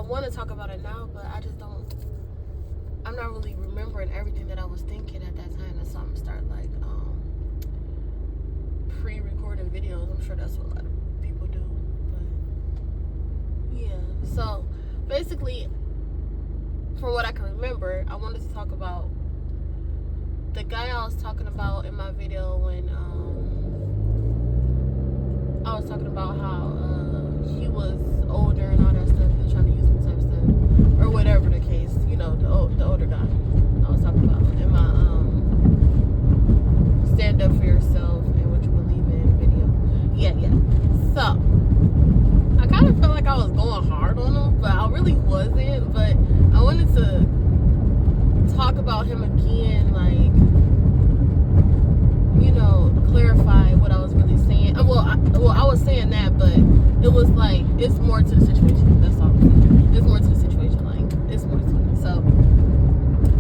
want to talk about it now, but I just don't. I'm not really remembering everything that I was thinking at that time. That's why I'm gonna start like pre-recording videos. I'm sure that's what a lot of people do. But yeah. So basically, from what I can remember, I wanted to talk about the guy I was talking about in my video when I was talking about how he was older and all that stuff. He was trying to use me type stuff, or whatever the case. You know, the older guy I was talking about in my stand up for yourself and what you believe in video. Yeah. So I kind of felt like I was going hard on him, but I really wasn't. But I wanted to talk about him again, like, you know, clarify what I was really saying. I was saying that, but it was like, it's more to the situation. That's all I'm saying. It's more to the situation. Like, it's more to it. So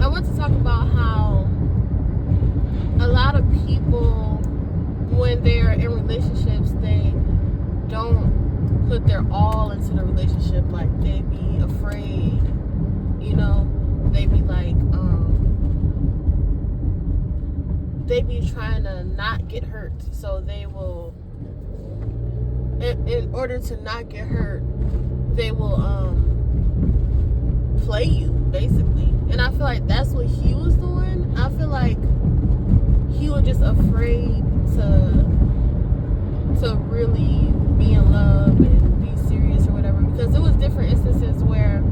I want to talk about how a lot of people, when they're in relationships, they don't put their all into the relationship. Like, they be afraid, you know, they be like, they be trying to not get hurt, so they will, in order to not get hurt, they will play you, basically. And I feel like that's what he was doing. I feel like he was just afraid to really be in love and be serious or whatever, because there was different instances where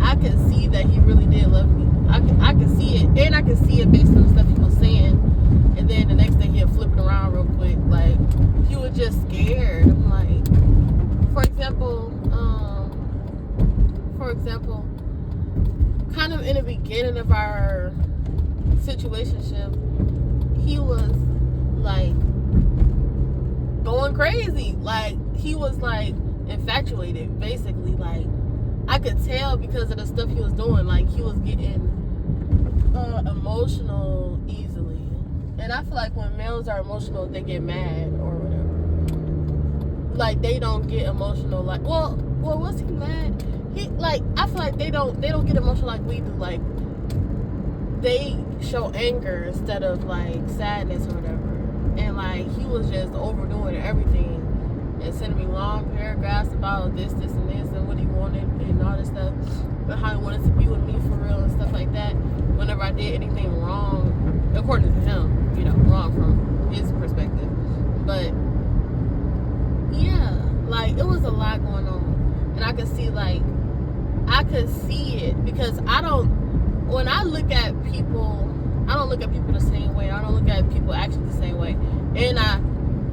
I could see that he really did love me. I could see it, and I could see it based on the stuff he was saying. And then the next day he'll flip it around real quick. Like, he was just scared. I'm like, for example, kind of in the beginning of our situationship, he was like going crazy. Like, he was like infatuated, basically. Like, I could tell because of the stuff he was doing. Like, he was getting emotional easily. And I feel like when males are emotional, they get mad or whatever. Like, they don't get emotional. Like, well, was he mad? I feel like they don't get emotional like we do. Like, they show anger instead of like sadness or whatever. And like, he was just overdoing everything and sending me long paragraphs about this and this and what he wanted and all this stuff, and how he wanted to be with me for real and stuff like that. Whenever I did anything wrong, according to him, you know, wrong from his perspective. But yeah, like, it was a lot going on, and I could see it because when I look at people, I don't look at people the same way. I don't look at people actually the same way, and I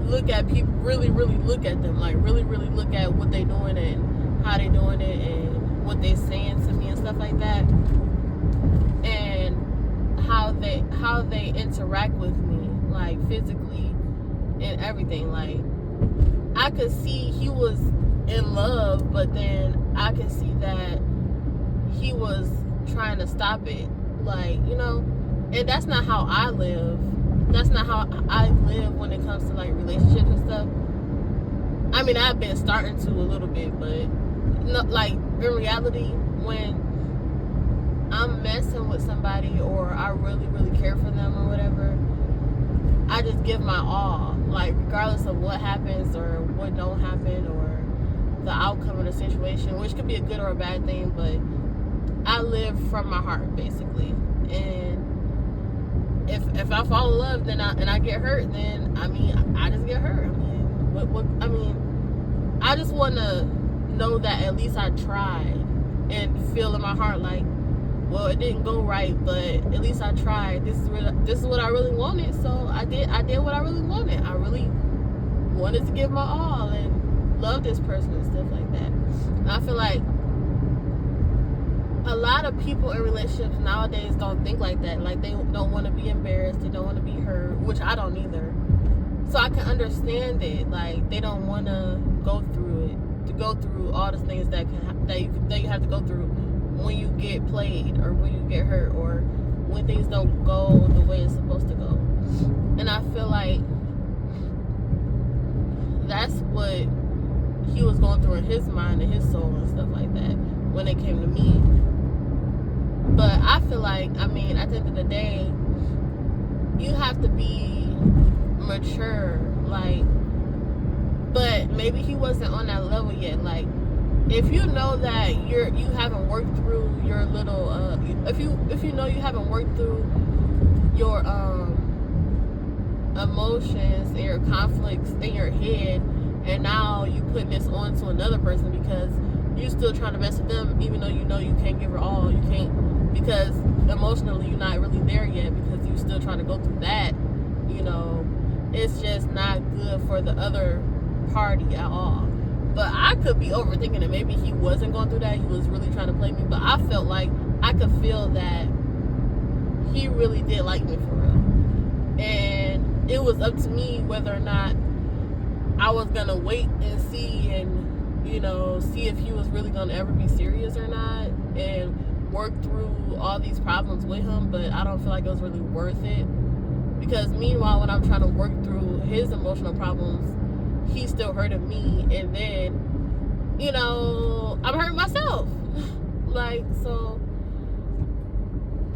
look at people, really look at them, like really look at what they doing and how they doing it and what they saying to me and stuff like that, and how they interact with me, like physically and everything. Like, I could see he was in love, but then I could see that he was trying to stop it, like, you know. And that's not how I live. That's not how I live when it comes to like relationships and stuff. I mean, I've been starting to a little bit, but like, in reality, when I'm messing with somebody or I really care for them or whatever, I just give my all, like, regardless of what happens or what don't happen or the outcome of the situation, which could be a good or a bad thing, but I live from my heart, basically. And if I fall in love, then I get hurt, then I mean, I just get hurt. I mean, I just want to know that at least I tried and feel in my heart like, well, it didn't go right, but at least I tried. This is what I really wanted, so I did what I really wanted. I really wanted to give my all and love this person and stuff like that. And I feel like a lot of people in relationships nowadays don't think like that. Like, they don't want to be embarrassed. They don't want to be hurt, which I don't either. So I can understand it. Like, they don't want to go through it, to go through all the things that you have to go through when you get played or when you get hurt or when things don't go the way it's supposed to go. And I feel like that's what he was going through in his mind and his soul and stuff like that. when it came to me. But I feel like, I mean, at the end of the day, you have to be mature, like, but maybe he wasn't on that level yet. Like, if you know that you haven't worked through your little if you know you haven't worked through your emotions and your conflicts in your head, and now you putting this on to another person because you still trying to mess with them, even though you know you can't give her all, you can't, because emotionally you're not really there yet, because you're still trying to go through that, you know, it's just not good for the other party at all. But I could be overthinking it. Maybe he wasn't going through that, he was really trying to play me, but I felt like I could feel that he really did like me for real, and it was up to me whether or not I was gonna wait and see, and, you know, see if he was really gonna ever be serious or not, and work through all these problems with him. But I don't feel like it was really worth it, because meanwhile, when I'm trying to work through his emotional problems, he's still hurting me, and then, you know, I'm hurting myself. Like, so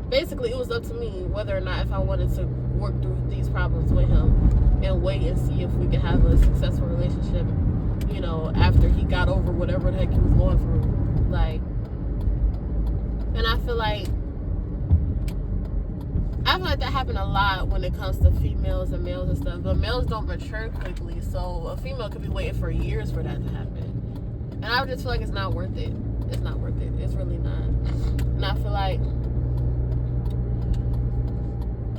basically it was up to me whether or not if I wanted to work through these problems with him and wait and see if we could have a successful relationship, you know, after he got over whatever the heck he was going through. Like, and I feel like that happened a lot when it comes to females and males and stuff, but males don't mature quickly, so a female could be waiting for years for that to happen, and I just feel like it's not worth it. It's not worth it. It's really not. And I feel like,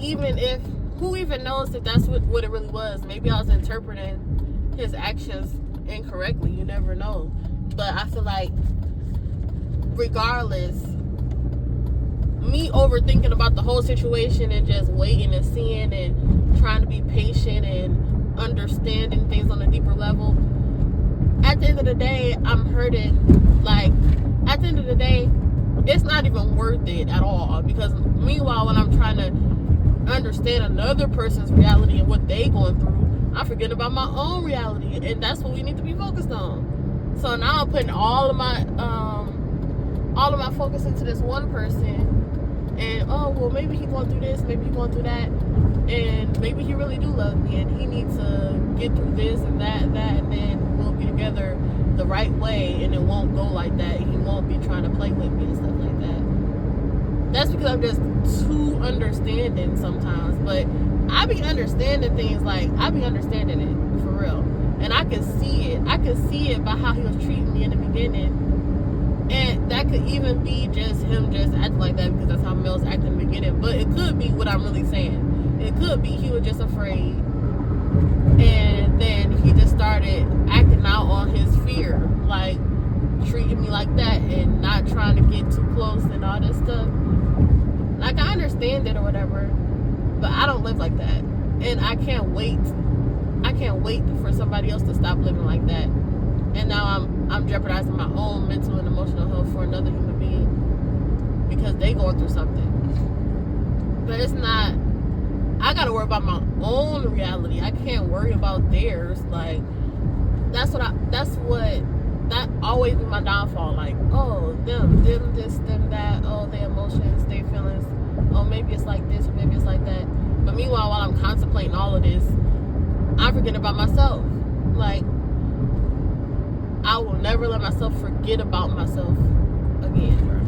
even if, who even knows that that's what it really was? Maybe I was interpreting his actions incorrectly. You never know. But I feel like, regardless, me overthinking about the whole situation and just waiting and seeing and trying to be patient and understanding things on a deeper level, at the end of the day, I'm hurting. Like, at the end of the day, it's not even worth it at all, because meanwhile, when I'm trying to understand another person's reality and what they going through, I'm forgetting about my own reality, and that's what we need to be focused on. So now I'm putting all of my focus into this one person, and oh well, maybe he going through this, maybe he going through that, and maybe he really do love me, and he needs to get through this and that, and then we'll be together the right way, and it won't go like that. He won't be trying to play with me and stuff like that. That's because I'm just too understanding sometimes. But I be understanding things, like, I be understanding it for real, and I can see it. I can see it by how he was treating me in the beginning. And that could even be just him just acting like that because that's how males act in the beginning. But it could be what I'm really saying. It could be he was just afraid, and then he just started acting out on his fear, like treating me like that and not trying to get too close and all this stuff. Like, I understand it or whatever, but I don't live like that, and I can't wait for somebody else to stop living like that. And now I'm jeopardizing my own mental and emotional health for another human being because they going through something. But it's not, I gotta worry about my own reality. I can't worry about theirs. Like, that always be my downfall. Like, oh, them this, them that, oh, their emotions, their feelings, oh, maybe it's like this or maybe it's like that. But meanwhile, while I'm contemplating all of this, I'm forgetting about myself. Like, I will never let myself forget about myself again, bro.